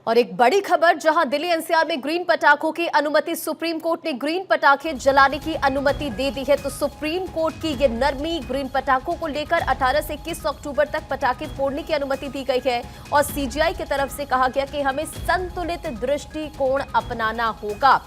और एक बड़ी खबर, जहां दिल्ली एनसीआर में ग्रीन पटाखों की अनुमति, सुप्रीम कोर्ट ने ग्रीन पटाखे जलाने की अनुमति दे दी है। तो सुप्रीम कोर्ट की ये नरमी, ग्रीन पटाखों को लेकर 18 से 21 अक्टूबर तक पटाखे फोड़ने की अनुमति दी गई है। और सीजीआई की तरफ से कहा गया कि हमें संतुलित दृष्टिकोण अपनाना होगा।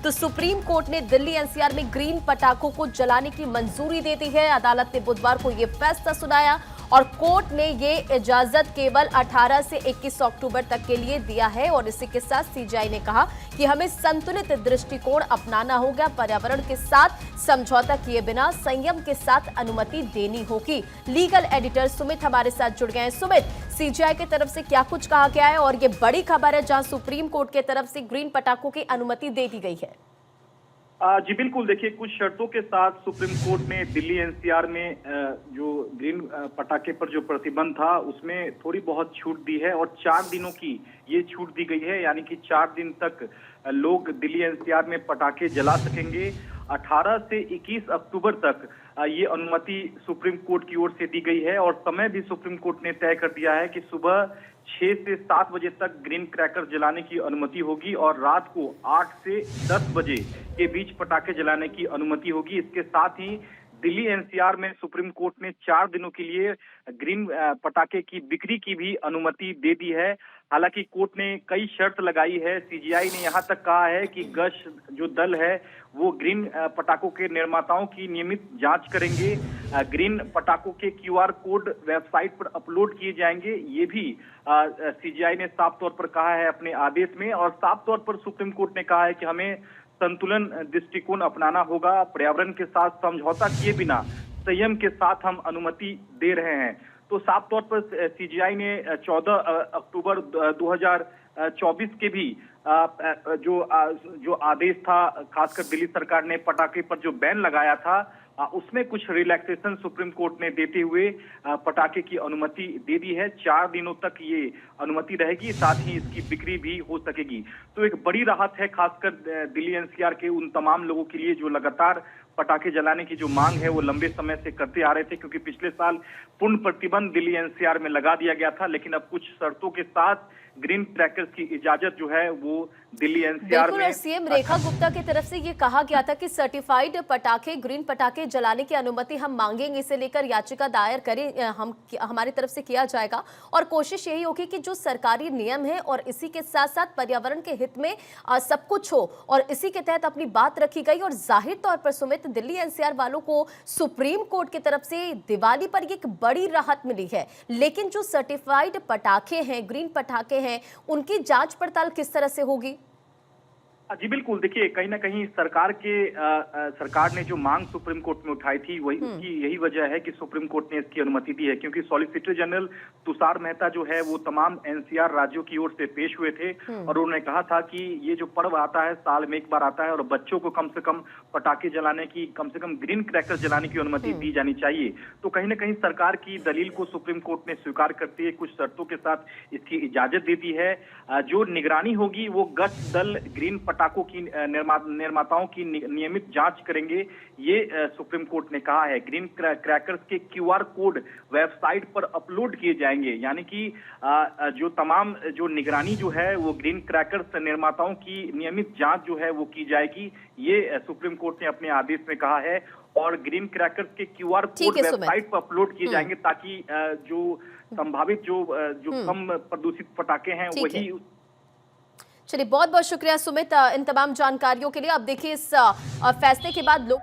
तो सुप्रीम कोर्ट ने दिल्ली एनसीआर में ग्रीन पटाखों को जलाने की मंजूरी दे दी है। अदालत ने बुधवार को यह फैसला सुनाया और कोर्ट ने ये इजाजत केवल 18 से 21 अक्टूबर तक के लिए दिया है। और इसी के साथ सीजीआई ने कहा कि हमें संतुलित दृष्टिकोण अपनाना होगा, पर्यावरण के साथ समझौता किए बिना संयम के साथ अनुमति देनी होगी। लीगल एडिटर सुमित हमारे साथ जुड़ गए हैं। सुमित, सीजीआई की तरफ से क्या कुछ कहा गया है और ये बड़ी खबर है जहां सुप्रीम कोर्ट की तरफ से ग्रीन पटाखों की अनुमति दे दी गई है। जी बिल्कुल, देखिए कुछ शर्तों के साथ सुप्रीम कोर्ट ने दिल्ली एनसीआर में जो ग्रीन पटाखे पर जो प्रतिबंध था उसमें थोड़ी बहुत छूट दी है और 4 दिनों की ये छूट दी गई है। यानी कि 4 दिन तक लोग दिल्ली एनसीआर में पटाखे जला सकेंगे। 18 से 21 अक्टूबर तक ये अनुमति सुप्रीम कोर्ट की ओर से दी गई है और समय भी सुप्रीम कोर्ट ने तय कर दिया है कि सुबह 6 से 7 बजे तक ग्रीन क्रैकर जलाने की अनुमति होगी और रात को 8 से 10 बजे के बीच पटाखे जलाने की अनुमति होगी। इसके साथ ही दिल्ली एनसीआर में सुप्रीम कोर्ट ने 4 दिनों के लिए ग्रीन पटाखे की बिक्री की भी अनुमति दे दी है। हालांकि कोर्ट ने कई शर्त लगाई है। सीजीआई ने यहां तक कहा है कि गश्त जो दल है वो ग्रीन पटाखों के निर्माताओं की नियमित जांच करेंगे। ग्रीन पटाखों के क्यूआर कोड वेबसाइट पर अपलोड किए जाएंगे, ये भी सीजीआई ने साफ तौर पर कहा है अपने आदेश में। और साफ तौर पर सुप्रीम कोर्ट ने कहा है कि हमें संतुलन दृष्टिकोण अपनाना होगा, पर्यावरण के साथ समझौता किए बिना संयम के साथ हम अनुमति दे रहे हैं। तो साफ तौर पर सीजीआई ने 14 अक्टूबर 2024 के भी जो आदेश था, खासकर दिल्ली सरकार ने पटाखे पर जो बैन लगाया था उसमें कुछ रिलैक्सेशन सुप्रीम कोर्ट ने देते हुए पटाखे की अनुमति दे दी है। 4 दिनों तक ये अनुमति रहेगी, साथ ही इसकी बिक्री भी हो सकेगी। तो एक बड़ी राहत है खासकर दिल्ली एनसीआर के उन तमाम लोगों के लिए जो लगातार पटाखे जलाने की जो मांग है वो लंबे समय से करते आ रहे थे, क्योंकि पिछले साल पूर्ण प्रतिबंध दिल्ली एनसीआर में लगा दिया गया था। लेकिन अब कुछ शर्तों के साथ ग्रीन क्रैकर्स की इजाजत जो है वो दिल्ली एनसीआर में। और सीएम रेखा गुप्ता की तरफ से ये कहा गया था कि सर्टिफाइड पटाखे, ग्रीन पटाखे जलाने की अनुमति हम मांगेंगे, इसे लेकर याचिका दायर करें, हमारी तरफ से किया जाएगा। और कोशिश यही होगी कि जो सरकारी नियम है और इसी के साथ साथ पर्यावरण के हित में सब कुछ हो, और इसी के तहत अपनी बात रखी गई। और जाहिर तौर पर सुमित, दिल्ली एनसीआर वालों को सुप्रीम कोर्ट की तरफ से दिवाली पर एक बड़ी राहत मिली है। लेकिन जो सर्टिफाइड पटाखे हैं, ग्रीन पटाखे हैं, उनकी जांच पड़ताल किस तरह से होगी? जी बिल्कुल, देखिए कहीं ना कहीं सरकार ने जो मांग सुप्रीम कोर्ट में उठाई थी वही उसकी यही वजह है कि सुप्रीम कोर्ट ने इसकी अनुमति दी है। क्योंकि सॉलिसिटर जनरल तुषार मेहता जो है वो तमाम एनसीआर राज्यों की ओर से पेश हुए थे और उन्होंने कहा था कि ये जो पर्व आता है साल में एक बार आता है और बच्चों को कम से कम पटाखे जलाने की, कम से कम ग्रीन क्रैकर जलाने की अनुमति दी जानी चाहिए। तो कहीं ना कहीं सरकार की दलील को सुप्रीम कोर्ट ने स्वीकार करते हुए कुछ शर्तों के साथ इसकी इजाजत दे दी है। जो निगरानी होगी वो गश्त दल ग्रीन पटाखों की निर्माताओं की नियमित जांच करेंगे, ये सुप्रीम कोर्ट ने कहा है। ग्रीन क्रैकर्स के क्यूआर कोड वेबसाइट पर अपलोड किए जाएंगे, यानी कि जो तमाम जो निगरानी जो है वो ग्रीन क्रैकर्स निर्माताओं की नियमित जांच जो है वो की जाएगी, ये सुप्रीम कोर्ट ने अपने आदेश में कहा है। और ग्रीन क्रैकर्स के क्यूआर कोड वेबसाइट पर अपलोड किए जाएंगे ताकि जो संभावित जो कम प्रदूषित पटाखे हैं वही। चलिए, बहुत बहुत शुक्रिया सुमित इन तमाम जानकारियों के लिए। अब देखिए, इस फैसले के बाद लोग